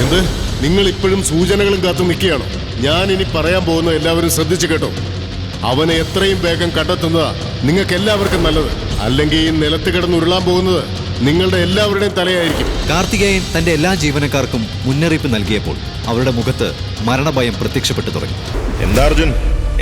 എന്ത്? നിങ്ങൾ ഇപ്പോഴും സൂചനകളും കാത്തു നിൽക്കുകയാണോ? ഞാൻ ഇനി പറയാൻ പോകുന്ന എല്ലാവരും ശ്രദ്ധിച്ചു കേട്ടോ. അവനെ എത്രയും വേഗം കണ്ടെത്തുന്നതാ നിങ്ങൾക്ക് എല്ലാവർക്കും നല്ലത്. അല്ലെങ്കിൽ ഈ നിലത്ത് കിടന്ന് ഉരുളാൻ പോകുന്നത് നിങ്ങളുടെ എല്ലാവരുടെയും തലയായിരിക്കും. കാർത്തികേയൻ തന്റെ എല്ലാ ജീവനക്കാർക്കും മുന്നറിയിപ്പ് നൽകിയപ്പോൾ അവരുടെ മുഖത്ത് മരണഭയം പ്രത്യക്ഷപ്പെട്ടു തുടങ്ങി. എന്താ അർജുൻ,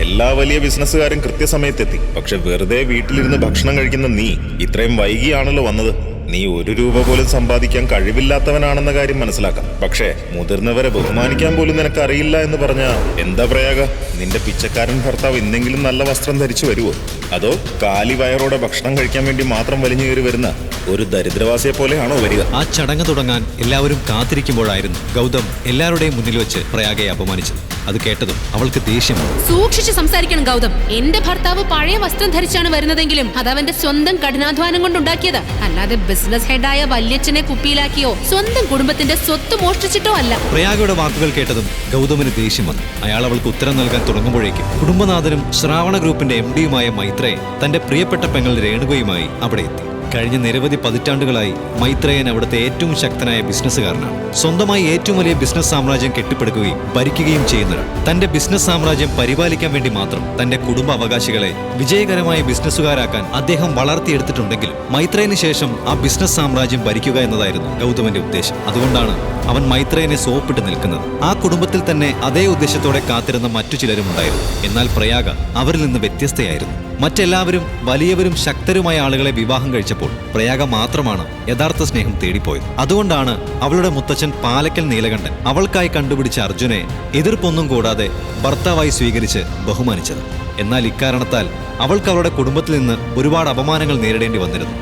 എല്ലാ വലിയ ബിസിനസ്സുകാരും കൃത്യസമയത്തെത്തി. പക്ഷെ വെറുതെ വീട്ടിലിരുന്ന് ഭക്ഷണം കഴിക്കുന്ന നീ ഇത്രയും വൈകിയാണല്ലോ വന്നത്. നീ 1 രൂപ പോലും സമ്പാദിക്കാൻ കഴിവില്ലാത്തവനാണെന്ന കാര്യം മനസ്സിലാക്കാം. പക്ഷേ മുതിർന്നവരെ ബഹുമാനിക്കാൻ പോലും നിനക്ക് അറിയില്ല എന്ന് പറഞ്ഞ എന്താ പ്രയാഗ? നിന്റെ പിച്ചക്കാരൻ ഭർത്താവ് എന്തെങ്കിലും നല്ല വസ്ത്രം ധരിച്ചു വരുവോ? അതോ കാലി വയറോടെ ഭക്ഷണം കഴിക്കാൻ വേണ്ടി മാത്രം വലിഞ്ഞു കയറി വരുന്ന ഒരു ദരിദ്രവാസിയെ പോലെയാണോ വരിക? ആ ചടങ്ങ് തുടങ്ങാൻ എല്ലാവരും കാത്തിരിക്കുമ്പോഴായിരുന്നു ഗൗതം എല്ലാവരുടെയും മുന്നിൽ വെച്ച് പ്രയാഗയെ അപമാനിച്ചത്. അത് കേട്ടതും അവൾക്ക് ദേഷ്യം വന്നു. സൂക്ഷിച്ച് സംസാരിക്കണം ഗൗതം. എന്റെ ഭർത്താവ് പഴയ വസ്ത്രം ധരിച്ചാണ് വരുന്നതെങ്കിലും അത് അവന്റെ സ്വന്തം കഠിനാധ്വാനം കൊണ്ടുണ്ടാക്കിയത്, അല്ലാതെ ബിസിനസ് ഹെഡായ വല്യച്ഛനെ കുപ്പിയിലാക്കിയോ സ്വന്തം കുടുംബത്തിന്റെ സ്വത്ത് മോഷ്ടിച്ചിട്ടോ അല്ല. പ്രയാഗയുടെ വാക്കുകൾ കേട്ടതും ഗൗതമിന് ദേഷ്യം വന്നു. അയാൾ അവൾക്ക് ഉത്തരം നൽകാൻ തുടങ്ങുമ്പോഴേക്കും കുടുംബനാഥനും ശ്രാവണ ഗ്രൂപ്പിന്റെ MD-യുമായ മൈത്രേയൻ തന്റെ പ്രിയപ്പെട്ട പെങ്ങൾ രേണുകയുമായി അവിടെ എത്തി. കഴിഞ്ഞ നിരവധി പതിറ്റാണ്ടുകളായി മൈത്രേയൻ അവിടുത്തെ ഏറ്റവും ശക്തനായ ബിസിനസ്സുകാരനാണ്. സ്വന്തമായി ഏറ്റവും വലിയ ബിസിനസ് സാമ്രാജ്യം കെട്ടിപ്പടുക്കുകയും ഭരിക്കുകയും ചെയ്യുന്നവർ. തന്റെ ബിസിനസ് സാമ്രാജ്യം പരിപാലിക്കാൻ വേണ്ടി മാത്രം തന്റെ കുടുംബ അവകാശികളെ വിജയകരമായ ബിസിനസ്സുകാരാക്കാൻ അദ്ദേഹം വളർത്തിയെടുത്തിട്ടുണ്ടെങ്കിലും മൈത്രേയന് ശേഷം ആ ബിസിനസ് സാമ്രാജ്യം ഭരിക്കുക എന്നതായിരുന്നു ഗൗതമന്റെ ഉദ്ദേശം. അതുകൊണ്ടാണ് അവൻ മൈത്രേയനെ സോപ്പിട്ട് നിൽക്കുന്നത്. ആ കുടുംബത്തിൽ തന്നെ അതേ ഉദ്ദേശത്തോടെ കാത്തിരുന്ന മറ്റു ചിലരും ഉണ്ടായിരുന്നു. എന്നാൽ പ്രയാഗ അവരിൽ നിന്ന് വ്യത്യസ്തയായിരുന്നു. മറ്റെല്ലാവരും വലിയവരും ശക്തരുമായ ആളുകളെ വിവാഹം കഴിച്ചപ്പോൾ പ്രയാഗ മാത്രമാണ് യഥാർത്ഥ സ്നേഹം തേടിപ്പോയത്. അതുകൊണ്ടാണ് അവളുടെ മുത്തച്ഛൻ പാലക്കൽ നീലകണ്ഠൻ അവൾക്കായി കണ്ടുപിടിച്ച അർജുനെ എതിർപ്പൊന്നും കൂടാതെ ഭർത്താവായി സ്വീകരിച്ച് ബഹുമാനിച്ചത്. എന്നാൽ ഇക്കാരണത്താൽ അവൾക്ക് അവളുടെ കുടുംബത്തിൽ നിന്ന് ഒരുപാട് അപമാനങ്ങൾ നേരിടേണ്ടി വന്നിരുന്നു.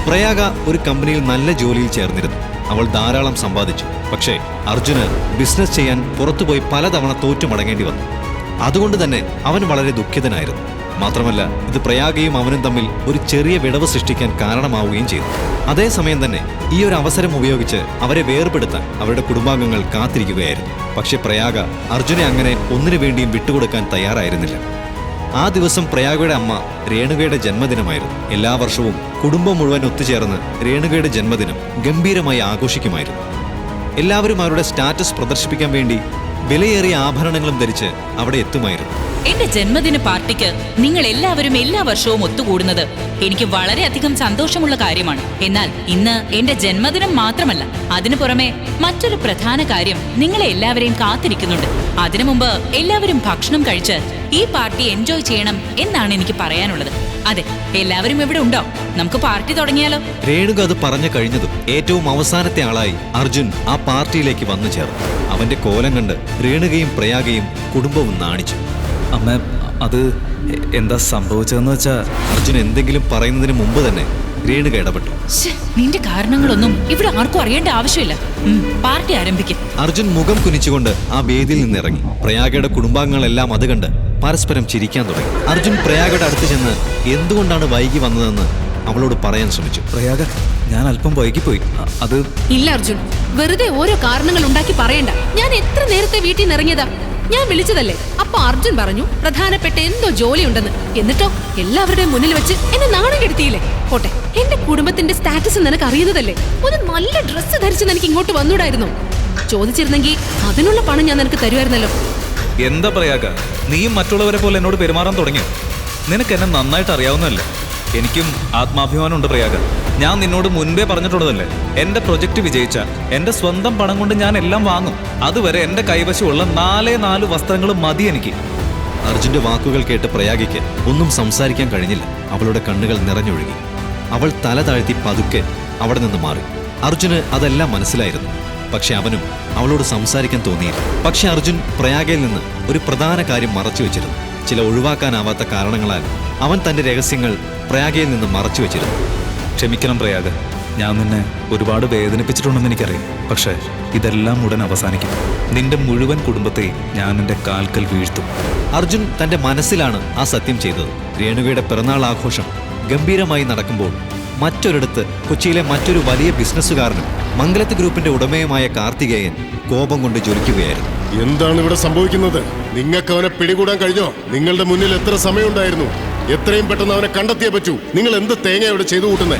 പ്രയാഗ ഒരു കമ്പനിയിൽ നല്ല ജോലിയിൽ ചേർന്നിരുന്നു. അവൾ ധാരാളം സമ്പാദിച്ചു. പക്ഷേ അർജുന് ബിസിനസ് ചെയ്യാൻ പുറത്തുപോയി പലതവണ തോറ്റു മടങ്ങേണ്ടി വന്നു. അതുകൊണ്ട് തന്നെ അവൻ വളരെ ദുഃഖിതനായിരുന്നു. മാത്രമല്ല ഇത് പ്രയാഗയും അവനും തമ്മിൽ ഒരു ചെറിയ വിടവ് സൃഷ്ടിക്കാൻ കാരണമാവുകയും ചെയ്തു. അതേസമയം തന്നെ ഈ ഒരു അവസരം ഉപയോഗിച്ച് അവരെ വേർപെടുത്താൻ അവരുടെ കുടുംബാംഗങ്ങൾ കാത്തിരിക്കുകയായിരുന്നു. പക്ഷെ പ്രയാഗ അർജുനെ അങ്ങനെ ഒന്നിനു വേണ്ടിയും വിട്ടുകൊടുക്കാൻ തയ്യാറായിരുന്നില്ല. ആ ദിവസം പ്രയാഗയുടെ അമ്മ രേണുകയുടെ ജന്മദിനമായിരുന്നു. എല്ലാ വർഷവും കുടുംബം മുഴുവൻ ഒത്തുചേർന്ന് രേണുകയുടെ ജന്മദിനം ഗംഭീരമായി ആഘോഷിക്കുമായിരുന്നു. എല്ലാവരും അവരുടെ സ്റ്റാറ്റസ് പ്രദർശിപ്പിക്കാൻ വേണ്ടി വിലയേറിയ ആഭരണങ്ങളും ധരിച്ച് അവിടെ എത്തുമായിരുന്നു. എന്റെ ജന്മദിന പാർട്ടിക്ക് നിങ്ങൾ എല്ലാവരും എല്ലാ വർഷവും ഒത്തുകൂടുന്നത് എനിക്ക് വളരെയധികം സന്തോഷമുള്ള കാര്യമാണ്. എന്നാൽ ഇന്ന് എന്റെ ജന്മദിനം മാത്രമല്ല, അതിനു പുറമെ മറ്റൊരു പ്രധാന കാര്യം നിങ്ങളെ എല്ലാവരെയും കാത്തിരിക്കുന്നുണ്ട്. അതിനു മുമ്പ് എല്ലാവരും ഭക്ഷണം കഴിച്ച് ഈ പാർട്ടി എൻജോയ് ചെയ്യണം എന്നാണ് എനിക്ക് പറയാനുള്ളത്. അതെ, എല്ലാവരും ഇവിടെ ഉണ്ടോ? നമുക്ക് പാർട്ടി തുടങ്ങിയാലോ? രേണുക അത് പറഞ്ഞു കഴിഞ്ഞതും ഏറ്റവും അവസാനത്തെ ആളായി അർജുൻ ആ പാർട്ടിയിലേക്ക് വന്നു ചേർന്നു. അവന്റെ കോലം കണ്ട് രേണുകയും പ്രയാഗയും കുടുംബവും നാണിച്ചു. അമ്മ, അത് എന്താ സംഭവിച്ചതെന്ന് വെച്ചാ... അർജുൻ എന്തെങ്കിലും പറയുന്നതിന് മുമ്പ് തന്നെ രേണുക ഇടപെട്ടു. നിന്റെ കാരണങ്ങളൊന്നും ഇവിടെ ആർക്കും അറിയേണ്ട ആവശ്യമില്ല. പാർട്ടി ആരംഭിക്കും. അർജുൻ മുഖം കുനിച്ചുകൊണ്ട് ആ വേദിയിൽ നിന്നിറങ്ങി. പ്രയാഗയുടെ കുടുംബാംഗങ്ങളെല്ലാം അത് കണ്ട് പരസ്പരം ചിരിക്കാൻ തുടങ്ങി. അർജുൻ പ്രയാഗയുടെ അടുത്ത് ചെന്ന് എന്തുകൊണ്ടാണ് വൈകി വന്നതെന്ന് അവളോട് പറയാൻ ശ്രമിച്ചു. പ്രയാഗ, ഞാൻ അല്പം വൈകിപ്പോയി. അത് ഇല്ല അർജുൻ, വെറുതെ ഓരോ കാരണങ്ങൾ ഉണ്ടാക്കി പറയണ്ട. ഞാൻ എത്ര നേരത്തെ വീട്ടിൽ നിന്ന് ഇറങ്ങിയതാ. ഞാൻ വിളിച്ചതല്ലേ. അപ്പൊ അർജുൻ പറഞ്ഞു പ്രധാനപ്പെട്ട എന്തോ ജോലി ഉണ്ടെന്ന്. എന്നിട്ടോ എല്ലാവരുടെയും മുന്നിൽ വെച്ച് എന്നെ നാണം കെടുത്തിയില്ലേ. പോട്ടെ, എന്റെ കുടുംബത്തിന്റെ സ്റ്റാറ്റസ് നിനക്ക് അറിയുന്നതല്ലേ. ഒരു നല്ല ഡ്രസ്സ് ധരിച്ച് എനിക്ക് ഇങ്ങോട്ട് വന്നൂടായിരുന്നു? ചോദിച്ചിരുന്നെങ്കിൽ അതിനുള്ള പണം ഞാൻ നിനക്ക് തരുമായിരുന്നല്ലോ. എന്താ പ്രയാഗ, നീയും മറ്റുള്ളവരെ പോലെ എന്നോട് പെരുമാറാൻ തുടങ്ങിയോ? നിനക്ക് എന്നെ നന്നായിട്ട് അറിയാവുന്നതല്ലേ. എനിക്കും ആത്മാഭിമാനമുണ്ട് പ്രയാഗ. ഞാൻ നിന്നോട് മുൻപേ പറഞ്ഞിട്ടുള്ളതല്ലേ, എന്റെ പ്രൊജക്ട് വിജയിച്ച എന്റെ സ്വന്തം പണം കൊണ്ട് ഞാൻ എല്ലാം വാങ്ങും. അതുവരെ എന്റെ കൈവശമുള്ള 4 വസ്ത്രങ്ങളും മതി എനിക്ക്. അർജുന്റെ വാക്കുകൾ കേട്ട് പ്രയാഗയ്ക്ക് ഒന്നും സംസാരിക്കാൻ കഴിഞ്ഞില്ല. അവളുടെ കണ്ണുകൾ നിറഞ്ഞൊഴുകി. അവൾ തല താഴ്ത്തി പതുക്കെ അവിടെ നിന്ന് മാറി. അർജുന് അതെല്ലാം മനസ്സിലായിരുന്നു. പക്ഷെ അവനും അവളോട് സംസാരിക്കാൻ തോന്നിയില്ല. പക്ഷെ അർജുൻ പ്രയാഗയിൽ നിന്ന് ഒരു പ്രധാന കാര്യം മറച്ചു വെച്ചിരുന്നു. ചില ഒഴിവാക്കാനാവാത്ത കാരണങ്ങളാൽ അവൻ തന്റെ രഹസ്യങ്ങൾ പ്രയാഗയിൽ നിന്ന് മറച്ചു വെച്ചിരുന്നു. ക്ഷമിക്കണം പ്രയാഗ, ഞാൻ നിന്നെ ഒരുപാട് വേദനിപ്പിച്ചിട്ടുണ്ടെന്ന് എനിക്കറിയാം. പക്ഷേ ഇതെല്ലാം ഉടൻ അവസാനിക്കും. നിന്റെ മുഴുവൻ കുടുംബത്തെയും ഞാൻ എൻ്റെ കാൽക്കൽ വീഴ്ത്തും. അർജുൻ തന്റെ മനസ്സിലാണ് ആ സത്യം ചെയ്തത്. രേണുകയുടെ പിറന്നാൾ ആഘോഷം ഗംഭീരമായി നടക്കുമ്പോൾ മറ്റൊരിടത്ത് കൊച്ചിയിലെ മറ്റൊരു വലിയ ബിസിനസ്സുകാരനും മംഗലത്ത് ഗ്രൂപ്പിന്റെ ഉടമയുമായ കാർത്തികേയൻ കോപം കൊണ്ട് ജ്വലിക്കുകയായിരുന്നു. എന്താണ് ഇവിടെ സംഭവിക്കുന്നത്? നിങ്ങൾക്ക് അവനെ പിടികൂടാൻ കഴിഞ്ഞോ? നിങ്ങളുടെ മുന്നിൽ എത്ര സമയമുണ്ടായിരുന്നു? എത്രയും പെട്ടെന്ന് അവനെ കണ്ടെത്തിയേ പറ്റൂ. നിങ്ങൾ എന്ത് തേങ്ങ ഇവിടെ ചെയ്തു കൂട്ടുന്നേ?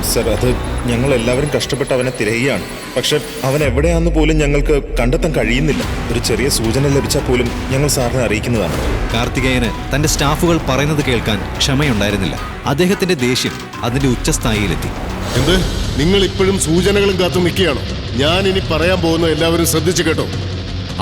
സർ, അത് ഞങ്ങൾ എല്ലാവരും കഷ്ടപ്പെട്ട് അവനെ തിരയുകയാണ്. പക്ഷെ അവൻ എവിടെയാണെന്ന് പോലും ഞങ്ങൾക്ക് കണ്ടെത്താൻ കഴിയുന്നില്ല. ഒരു ചെറിയ സൂചന ലഭിച്ചാൽ പോലും ഞങ്ങൾ സാറിനെ അറിയിക്കുന്നതാണ്. കാർത്തികേയന് തന്റെ സ്റ്റാഫുകൾ പറയുന്നത് കേൾക്കാൻ ക്ഷമയുണ്ടായിരുന്നില്ല. അദ്ദേഹത്തിന്റെ ദേഷ്യം അതിന്റെ ഉച്ചസ്ഥായിയിലെത്തി. എന്ത്? നിങ്ങൾ ഇപ്പോഴും സൂചനകളും കാത്തു നിൽക്കുകയാണോ? ഞാൻ ഇനി പറയാൻ പോകുന്ന എല്ലാവരും ശ്രദ്ധിച്ചു കേട്ടോ.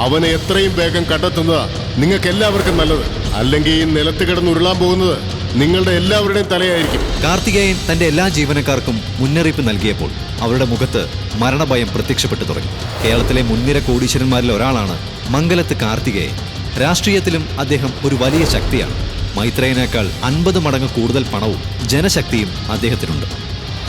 അവനെ എത്രയും വേഗം കണ്ടെത്തുന്നതാ നിങ്ങൾക്ക് എല്ലാവർക്കും നല്ലത്. അല്ലെങ്കിൽ ഈ നിലത്ത് കിടന്ന് ഉരുളാൻ പോകുന്നത് നിങ്ങളുടെ എല്ലാവരുടെയും തലയായിരിക്കും. കാർത്തികേയൻ തന്റെ എല്ലാ ജീവനക്കാർക്കും മുന്നറിയിപ്പ് നൽകിയപ്പോൾ അവരുടെ മുഖത്ത് മരണഭയം പ്രത്യക്ഷപ്പെട്ടു തുടങ്ങി. കേരളത്തിലെ മുൻനിര കോടീശ്വരന്മാരിൽ ഒരാളാണ് മംഗലത്ത് കാർത്തികേയൻ. രാഷ്ട്രീയത്തിലും അദ്ദേഹം ഒരു വലിയ ശക്തിയാണ്. മൈത്രേയനേക്കാൾ 50 മടങ്ങ് കൂടുതൽ പണവും ജനശക്തിയും അദ്ദേഹത്തിനുണ്ട്.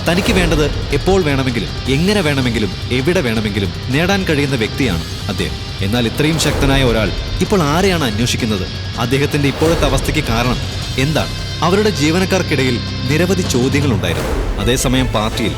തനിക്ക് വേണ്ടത് എപ്പോൾ വേണമെങ്കിലും എങ്ങനെ വേണമെങ്കിലും എവിടെ വേണമെങ്കിലും നേടാൻ കഴിയുന്ന വ്യക്തിയാണ് അദ്ദേഹം. എന്നാൽ ഇത്രയും ശക്തനായ ഒരാൾ ഇപ്പോൾ ആരെയാണ് അന്വേഷിക്കുന്നത്? അദ്ദേഹത്തിന്റെ ഇപ്പോഴത്തെ അവസ്ഥയ്ക്ക് കാരണം എന്താണ്? അവരുടെ ജീവനക്കാർക്കിടയിൽ നിരവധി ചോദ്യങ്ങളുണ്ടായിരുന്നു. അതേസമയം പാർട്ടിയിൽ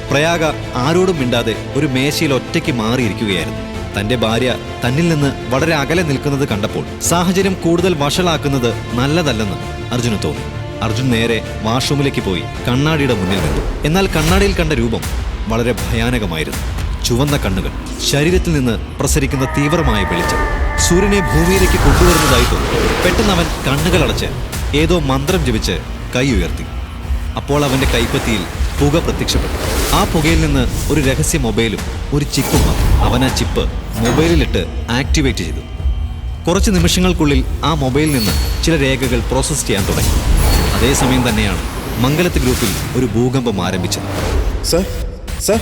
പ്രയാഗ ആരോടും മിണ്ടാതെ ഒരു മേശയിൽ ഒറ്റയ്ക്ക് മാറിയിരിക്കുകയായിരുന്നു. തന്റെ ഭാര്യ തന്നിൽ നിന്ന് വളരെ അകലെ നിൽക്കുന്നത് കണ്ടപ്പോൾ സാഹചര്യം കൂടുതൽ വഷളാക്കുന്നത് നല്ലതല്ലെന്ന് അർജുന് തോന്നി. അർജുൻ നേരെ വാഷ്റൂമിലേക്ക് പോയി കണ്ണാടിയുടെ മുന്നിൽ നിന്നു. എന്നാൽ കണ്ണാടിയിൽ കണ്ട രൂപം വളരെ ഭയാനകമായിരുന്നു. ചുവന്ന കണ്ണുകൾ, ശരീരത്തിൽ നിന്ന് പ്രസരിക്കുന്ന തീവ്രമായ വെളിച്ചം സൂര്യനെ ഭൂമിയിലേക്ക് കൊണ്ടുവരുന്നതായി തോന്നി. പെട്ടെന്ന് അവൻ കണ്ണുകളടച്ച് ഏതോ മന്ത്രം ജപിച്ച് കൈ ഉയർത്തി. അപ്പോൾ അവന്റെ കൈപ്പത്തിയിൽ പുക പ്രത്യക്ഷപ്പെട്ടു. ആ പുകയിൽ നിന്ന് ഒരു രഹസ്യ മൊബൈലും ഒരു ചിപ്പും വന്നു. അവൻ ആ ചിപ്പ് മൊബൈലിലിട്ട് ആക്ടിവേറ്റ് ചെയ്തു. കുറച്ച് നിമിഷങ്ങൾക്കുള്ളിൽ ആ മൊബൈലിൽ നിന്ന് ചില രേഖകൾ പ്രോസസ്സ് ചെയ്യാൻ തുടങ്ങി. അതേസമയം തന്നെയാണ് മംഗലത്ത് ഗ്രൂപ്പിൽ ഒരു ഭൂകമ്പം ആരംഭിച്ചത്. സർ, സർ,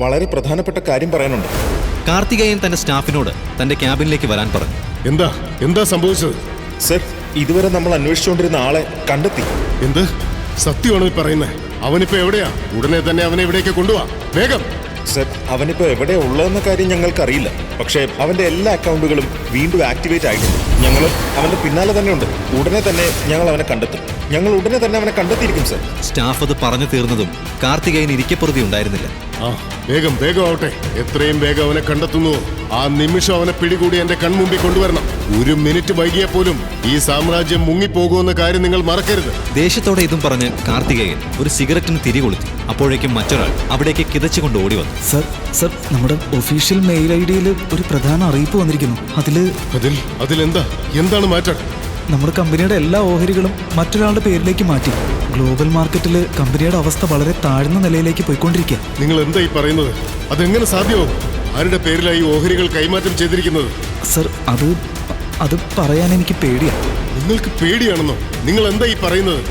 വളരെ പ്രധാനപ്പെട്ട കാര്യം പറയാനുണ്ട്. കാർത്തികേയൻ തന്റെ സ്റ്റാഫിനോട് തന്റെ ക്യാബിനിലേക്ക് വരാൻ പറഞ്ഞു. എന്താ സംഭവിച്ചത്? സർ, ഇതുവരെ നമ്മൾ അന്വേഷിച്ചുകൊണ്ടിരുന്ന ആളെ കണ്ടെത്തി. എന്ത്? സത്യമാണോ ഈ പറയുന്നത്? അവനിപ്പോ എവിടെയാ? ഉടനെ തന്നെ അവനെ ഇവിടേക്ക് കൊണ്ടുപോവാ, വേഗം. സർ, അവനിപ്പോ എവിടെയാ ഉള്ളതെന്ന കാര്യം ഞങ്ങൾക്കറിയില്ല. പക്ഷേ അവന്റെ എല്ലാ അക്കൗണ്ടുകളും വീണ്ടും ആക്ടിവേറ്റ് ആയിട്ടുണ്ട്. ഞങ്ങൾ അവന്റെ പിന്നാലെ തന്നെ ഉണ്ട്. ഉടനെ തന്നെ ഞങ്ങൾ അവനെ കണ്ടെത്തും. ഞങ്ങൾ ഉടനെ തന്നെ അവനെ കണ്ടെത്തിയിരിക്കും സർ. സ്റ്റാഫ് അത് പറഞ്ഞു തീർന്നതും കാർത്തികേയൻ ഇരിക്കപ്പുറതി ഉണ്ടായിരുന്നില്ല. വേഗം ആവട്ടെ. എത്രയും വേഗം അവനെ കണ്ടെത്തുന്നു ആ നിമിഷം അവനെ പിടികൂടി എന്റെ കൺമുമ്പിൽ കൊണ്ടുവരണം. ഒരു മിനിറ്റ് വൈകിയാൽ പോലും ഈ സാമ്രാജ്യം മുങ്ങിപ്പോകുമെന്ന കാര്യം നിങ്ങൾ മറക്കരുത്. ദേഷ്യത്തോടെ ഇതും പറഞ്ഞ് കാർത്തികേയൻ ഒരു സിഗരറ്റിന് തിരികൊളുത്തി. അപ്പോഴേക്കും മറ്റൊരാൾ അവിടേക്ക് കിതച്ചുകൊണ്ട് ഓടി വന്നു. സർ, നമ്മുടെ ഒഫീഷ്യൽ മെയിൽ ഐഡിയിൽ ഒരു പ്രധാന അറിയിപ്പ് വന്നിരിക്കുന്നു. എന്താണ് മാറ്റം? നമ്മുടെ കമ്പനിയുടെ എല്ലാ ഓഹരികളും മറ്റൊരാളുടെ പേരിലേക്ക് മാറ്റി. ഗ്ലോബൽ മാർക്കറ്റിൽ കമ്പനിയുടെ അവസ്ഥ വളരെ താഴ്ന്ന നിലയിലേക്ക് പോയിക്കൊണ്ടിരിക്കുക. നിങ്ങൾ എന്താ ഈ പറയുന്നത്? അതെങ്ങനെ സാധ്യമാവും? ആരുടെ പേരിലായി ഓഹരികൾ കൈമാറ്റം ചെയ്തിരിക്കുന്നത്? സർ, അത് പറയാൻ എനിക്ക് പേടിയാണ്. നിങ്ങൾക്ക് പേടിയാണെന്നോ? നിങ്ങൾ എന്താ ഈ പറയുന്നത്?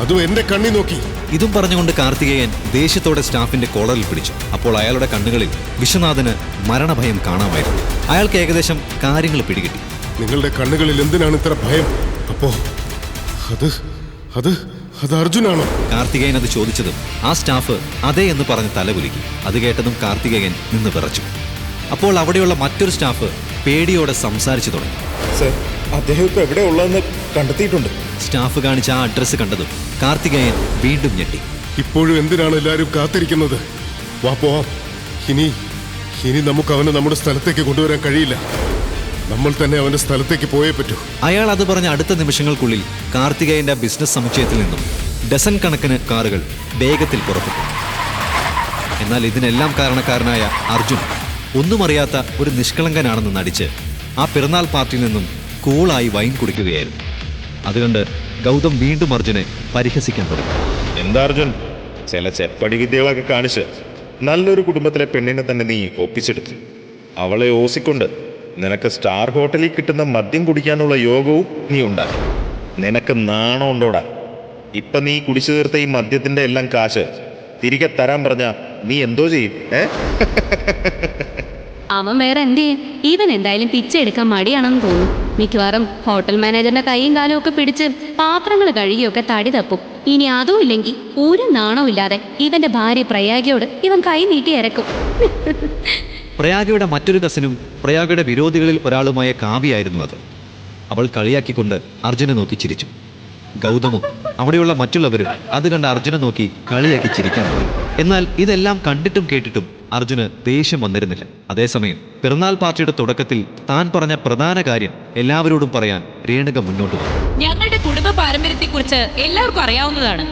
അതും എന്റെ കണ്ണി നോക്കി. ഇതും പറഞ്ഞുകൊണ്ട് കാർത്തികേയൻ ദേഷ്യത്തോടെ സ്റ്റാഫിന്റെ കോളറിൽ പിടിച്ചു. അപ്പോൾ അയാളുടെ കണ്ണുകളിൽ വിശ്വനാഥന് മരണഭയം കാണാമായിരുന്നു. അയാൾക്ക് ഏകദേശം കാര്യങ്ങൾ പിടികിട്ടി. നിങ്ങളുടെ കണ്ണുകളിൽ എന്തിനാണ് ഇത്ര ഭയം? അപ്പോ അത് അർജുനാണോ? കാർത്തികേയൻ അത് ചോദിച്ചതും ആ സ്റ്റാഫ് അതെ എന്ന് പറഞ്ഞ് തലകുലുക്കി. അത് കേട്ടതും കാർത്തികേയൻ നിന്ന് വിറച്ചു. അപ്പോൾ അവിടെയുള്ള മറ്റൊരു സ്റ്റാഫ് പേടിയോടെ സംസാരിച്ചു തുടങ്ങി. സർ, അദ്ദേഹം ഇപ്പൊ എവിടെ ഉള്ളതെന്ന് കണ്ടെത്തിയിട്ടുണ്ട്. സ്റ്റാഫ് കാണിച്ച ആ അഡ്രസ്സ് കണ്ടതും കാർത്തികേയൻ വീണ്ടും ഞെട്ടി. ഇപ്പോഴും എന്തിനാണ് എല്ലാവരും കാത്തിരിക്കുന്നത്? വാ പോവാം. ഇനി നമുക്ക് അവനെ നമ്മുടെ സ്ഥലത്തേക്ക് കൊണ്ടുവരാൻ കഴിയില്ല. നമ്മൾ തന്നെ അവന്റെ സ്ഥലത്തേക്ക് പോയേ പറ്റൂ. അയാൾ അത് പറഞ്ഞ അടുത്ത നിമിഷങ്ങൾക്കുള്ളിൽ കാർത്തികേയന്റെ ബിസിനസ് സമുച്ചയത്തിൽ നിന്നും ഡസൻ കണക്കിന് കാറുകൾ വേഗത്തിൽ പുറപ്പെട്ടു. എന്നാൽ ഇതിനെല്ലാം കാരണക്കാരനായ അർജുൻ ഒന്നും അറിയാത്ത ഒരു നിഷ്കളങ്കനാണെന്ന് നടിച്ച് ആ പിറന്നാൾ പാർട്ടിയിൽ നിന്നും കൂളായി വൈൻ കുടിക്കുകയായിരുന്നു. അതുകൊണ്ട് ഗൗതം വീണ്ടും അർജുനെ പരിഹസിക്കാൻ തുടങ്ങി. എന്താ അർജുൻ, ചില ചെപ്പടി വിദ്യകളൊക്കെ കാണിച്ച് നല്ലൊരു കുടുംബത്തിലെ പെണ്ണിനെ തന്നെ നീ ഒപ്പിച്ചെടുത്തു. അവളെ ഓസിക്കൊണ്ട് നിനക്ക് സ്റ്റാർ ഹോട്ടലിൽ കിട്ടുന്ന മദ്യം കുടിക്കാനുള്ള യോഗവും നീ ഉണ്ടാക്കി. നിനക്ക് നാണം ഉണ്ടോടാ? ഇപ്പൊ നീ കുടിച്ചു തീർത്ത ഈ മദ്യത്തിന്റെ എല്ലാം കാശ് തിരികെ തരാൻ പറഞ്ഞ നീ എന്തോ ചെയ്യും? അവൻ വേറെ എന്ത് ചെയ്യും? ഇവൻ എന്തായാലും പിച്ചെ എടുക്കാൻ മടിയാണെന്ന് തോന്നുന്നു. മിക്കവാറും ഹോട്ടൽ മാനേജറിന്റെ കൈയും കാലും ഒക്കെ പിടിച്ച് പാത്രങ്ങൾ കഴുകിയൊക്കെ തടി തപ്പും. ഇനി അതും ഇല്ലെങ്കിൽ ഒരു നാണവും ഇല്ലാതെ ഇവന്റെ ഭാര്യ പ്രയാഗയോട് ഇവൻ കൈ നീട്ടി ഇറക്കും. പ്രയാഗയുടെ മറ്റൊരു കസിനും പ്രയാഗയുടെ വിരോധികളിൽ ഒരാളുമായ കാവ്യായിരുന്നു അത്. അവൾ കളിയാക്കിക്കൊണ്ട് അർജുനെ നോക്കി ചിരിച്ചു. ഗൗതമും അവിടെയുള്ള മറ്റുള്ളവരും അത് കണ്ട് അർജുനെ നോക്കി കളിയാക്കി ചിരിക്കാൻ തുടങ്ങി. എന്നാൽ ഇതെല്ലാം കണ്ടിട്ടും കേട്ടിട്ടും അർജുന് ദേഷ്യം വന്നിരുന്നില്ല. അതേസമയം പിറന്നാൾ പാർട്ടിയുടെ തുടക്കത്തിൽ താൻ പറഞ്ഞ പ്രധാന കാര്യം എല്ലാവരോടും പറയാൻ രേണുക മുന്നോട്ട് വന്നു. ഞങ്ങളുടെ കുടുംബ പാരമ്പര്യത്തെക്കുറിച്ച് എല്ലാവർക്കും അറിയാവുന്നതാണ്.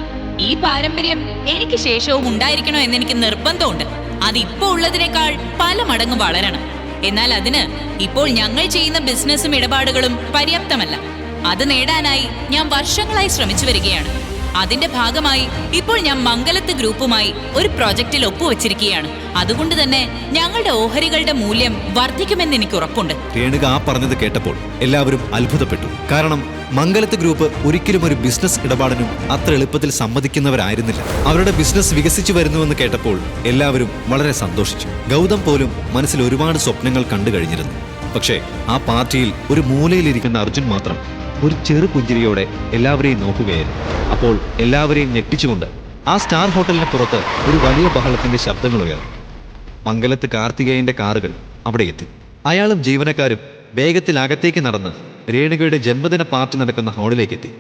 ഈ പാരമ്പര്യം എനിക്ക് ശേഷവും ഉണ്ടായിരിക്കണോ എന്ന് എനിക്ക് നിർബന്ധമുണ്ട്. അതിപ്പോ ഉള്ളതിനേക്കാൾ പല മടങ്ങ് വളരണം. എന്നാൽ അതിന് ഇപ്പോൾ ഞങ്ങൾ ചെയ്യുന്ന ബിസിനസ്സും ഇടപാടുകളും പര്യാപ്തമല്ല. അത് നേടാനായി ഞാൻ വർഷങ്ങളായി ശ്രമിച്ചു വരികയാണ്. അതിന്റെ ഭാഗമായി ഇപ്പോൾ ഞാൻ മംഗലത്ത് ഗ്രൂപ്പുമായി ഒരു പ്രോജക്റ്റിൽ ഒപ്പുവെച്ചിരിക്കുകയാണ്. അതുകൊണ്ട് തന്നെ ഞങ്ങളുടെ ഓഹരികളുടെ മൂല്യം വർദ്ധിക്കുമെന്ന് എനിക്ക് ഉറപ്പുണ്ട്. രേണുക ആ പറഞ്ഞത് കേട്ടപ്പോൾ എല്ലാവരും അത്ഭുതപ്പെട്ടു. കാരണം മംഗലത്ത് ഗ്രൂപ്പ് ഒരിക്കലും ഒരു ബിസിനസ് ഇടപാടിനും അത്ര എളുപ്പത്തിൽ സമ്മതിക്കുന്നവരായിരുന്നില്ല. അവരുടെ ബിസിനസ് വികസിച്ചു വരുന്നുവെന്ന് കേട്ടപ്പോൾ എല്ലാവരും വളരെ സന്തോഷിച്ചു. ഗൗതം പോലും മനസ്സിൽ ഒരുപാട് സ്വപ്നങ്ങൾ കണ്ടു കഴിഞ്ഞിരുന്നു. പക്ഷേ ആ പാർട്ടിയിൽ ഒരു മൂലയിലിരിക്കുന്ന അർജുൻ മാത്രം ഒരു ചെറു പുഞ്ചിരിയോടെ എല്ലാവരെയും നോക്കുകയായിരുന്നു. അപ്പോൾ എല്ലാവരെയും ഞെട്ടിച്ചുകൊണ്ട് ആ സ്റ്റാർ ഹോട്ടലിന് പുറത്ത് ഒരു വലിയ ബഹളത്തിന്റെ ശബ്ദങ്ങൾ ഉയർന്നു. മംഗലത്ത് കാർത്തികേയന്റെ കാറുകൾ അവിടെ എത്തി. അയാളും ജീവനക്കാരും വേഗത്തിൽ അകത്തേക്ക് നടന്ന് രേണുകയുടെ ജന്മദിന പാർട്ടി നടക്കുന്ന ഹാളിലേക്ക് എത്തി.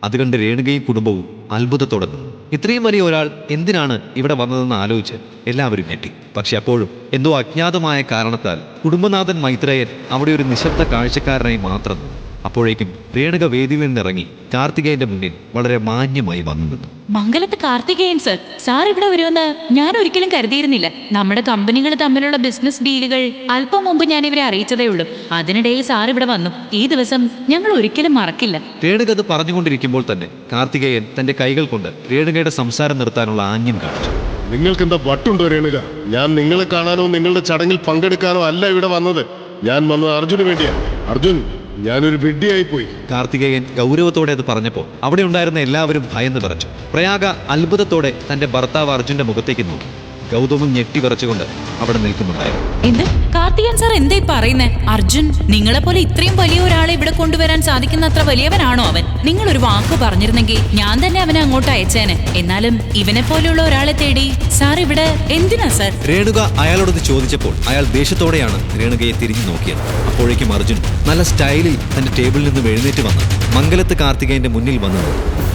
അതുകണ്ട് രേണുകയും കുടുംബവും അത്ഭുതത്തോടെ നിന്നു. ഇത്രയും വലിയ ഒരാൾ എന്തിനാണ് ഇവിടെ വന്നതെന്ന് ആലോചിച്ച് എല്ലാവരും ഞെട്ടി. പക്ഷെ അപ്പോഴും എന്തോ അജ്ഞാതമായ കാരണത്താൽ കുടുംബനാഥൻ മൈത്രേയൻ അവിടെ ഒരു നിശബ്ദ കാഴ്ചക്കാരനായി മാത്രം നിന്നു. അപ്പോഴേക്കും രേണുക വേദിയിൽ നിന്നിറങ്ങി കാർത്തികേയന്റെ മുന്നിൽ വളരെ മാന്യമായി വന്നു നിന്നു. മംഗലത്ത് കാർത്തികേയൻ സർ, സാർ ഇവിടെ വരുമെന്ന് ഞാൻ ഒരിക്കലും കരുതിയിരുന്നില്ല. നമ്മുടെ കമ്പനികൾ തമ്മിലുള്ള ബിസിനസ് ഡീലുകൾ അല്പം മുമ്പ് ഞാൻ ഇവരെ അറിയിച്ചതേ ഉള്ളൂ. അതിനിടയിൽ സാർ ഇവിടെ വന്നു. ഈ ദിവസം ഞങ്ങൾ ഒരിക്കലും മറക്കില്ല. രേണുക അത് പറഞ്ഞുകൊണ്ടിരിക്കുമ്പോൾ തന്നെ കാർത്തികേയൻ തന്റെ കൈകൾ കൊണ്ട് രേണുകയുടെ സംസാരം നിർത്താനുള്ള ആംഗ്യം കാണിച്ചു. നിങ്ങൾക്ക് എന്താ വട്ടുണ്ടോ രേണുക? ഞാൻ നിങ്ങളെ കാണാനോ നിങ്ങളുടെ ചടങ്ങിൽ പങ്കെടുക്കാനോ അല്ല ഇവിടെ വന്നത്. ഞാൻ വന്നത് അർജുന് വേണ്ടിയാണ്. അർജുൻ, ഞാനൊരു വിഡ്ഢിയായി പോയി. കാർത്തികേയൻ ഗൗരവത്തോടെ അത് പറഞ്ഞപ്പോൾ അവിടെ ഉണ്ടായിരുന്ന എല്ലാവരും ഭയന്ന് വിറച്ചു. പ്രയാഗ അത്ഭുതത്തോടെ തന്റെ ഭർത്താവ് അർജുന്റെ മുഖത്തേക്ക് നോക്കി. ഗൗതമും ഞെട്ടി വിറച്ചുകൊണ്ട് അവിടെ നിൽക്കുന്നുണ്ടായിരുന്നു. എന്ത് കാർത്തികൻ സാർ എന്തായി പറയുന്നേ? അർജുൻ നിങ്ങളെ പോലെ ഇത്രയും വലിയ ഒരാളെ ഇവിടെ കൊണ്ടുവരാൻ സാധിക്കുന്ന അത്ര വലിയവനാണോ അവൻ? നിങ്ങൾ ഒരു വാക്ക് പറഞ്ഞിരുന്നെങ്കിൽ ഞാൻ തന്നെ അവനെ അങ്ങോട്ട് അയച്ചേനെ. എന്നാലും ഇവനെ പോലെയുള്ള ഒരാളെ തേടി സാർ ഇവിടെ എന്തിനാ സാർ? രേണുക അയാളോടത് ചോദിച്ചപ്പോൾ അയാൾ ദേഷ്യത്തോടെയാണ് രേണുകയെ തിരിഞ്ഞു നോക്കിയത്. അപ്പോഴേക്കും അർജുൻ നല്ല സ്റ്റൈലിൽ തന്റെ ടേബിളിൽ നിന്നും എഴുന്നേറ്റ് വന്ന് മംഗലത്ത് കാർത്തികേയന്റെ മുന്നിൽ വന്നു.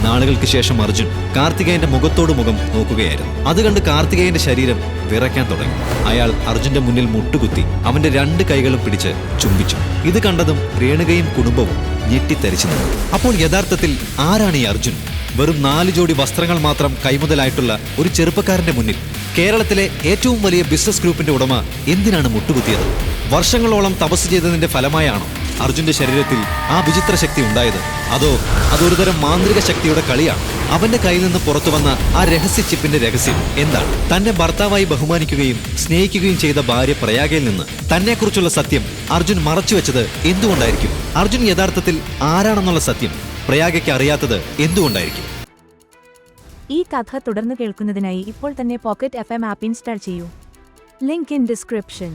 നാളുകൾക്ക് ശേഷം അർജുൻ കാർത്തികേയന്റെ മുഖത്തോട് മുഖം നോക്കുകയായിരുന്നു. അത് കണ്ട് കാർത്തികേയന്റെ ശരീരം വിറയ്ക്കാൻ തുടങ്ങി. അയാൾ അർജുന്റെ മുന്നിൽ മുട്ടുകുത്തി അവന്റെ 2 കൈകളും പിടിച്ച് ചുംബിച്ചു. ഇത് കണ്ടതും രേണുകയും കുടുംബവും ഞെട്ടിത്തരിച്ചു നിന്നു. അപ്പോൾ യഥാർത്ഥത്തിൽ ആരാണ് ഈ അർജുൻ? വെറും 4 ജോഡി വസ്ത്രങ്ങൾ മാത്രം കൈമുതലായിട്ടുള്ള ഒരു ചെറുപ്പക്കാരന്റെ മുന്നിൽ കേരളത്തിലെ ഏറ്റവും വലിയ ബിസിനസ് ഗ്രൂപ്പിന്റെ ഉടമ എന്തിനാണ് മുട്ടുകുത്തിയത്? വർഷങ്ങളോളം തപസ് ചെയ്തതിന്റെ ഫലമായാണോ അർജുന്റെ ശരീരത്തിൽ ആ വിചിത്ര ശക്തി ഉണ്ടായത്? അതോ അതൊരുതരം മാന്ത്രിക ശക്തിയുടെ കളിയാണ്? അവന്റെ കയ്യിൽ നിന്ന് പുറത്തു വന്ന ആ രഹസ്യ ചിപ്പിന്റെ രഹസ്യം എന്താണ്? തന്നെ ഭർത്താവായി ബഹുമാനിക്കുകയും സ്നേഹിക്കുകയും ചെയ്ത ഭാര്യ പ്രയാഗയിൽ നിന്ന് തന്നെക്കുറിച്ചുള്ള സത്യം അർജുൻ മറച്ചുവെച്ചത് എന്തുകൊണ്ടായിരിക്കും? അർജുൻ യഥാർത്ഥത്തിൽ ആരാണെന്നുള്ള സത്യം പ്രയാഗയ്ക്ക് അറിയാത്തത് എന്തുകൊണ്ടായിരിക്കും? ഈ കഥ തുടർന്ന് കേൾക്കുന്നതിനായി ഇപ്പോൾ തന്നെ പോക്കറ്റ് FM ആപ്പ് ഇൻസ്റ്റാൾ ചെയ്യൂ. Link in description.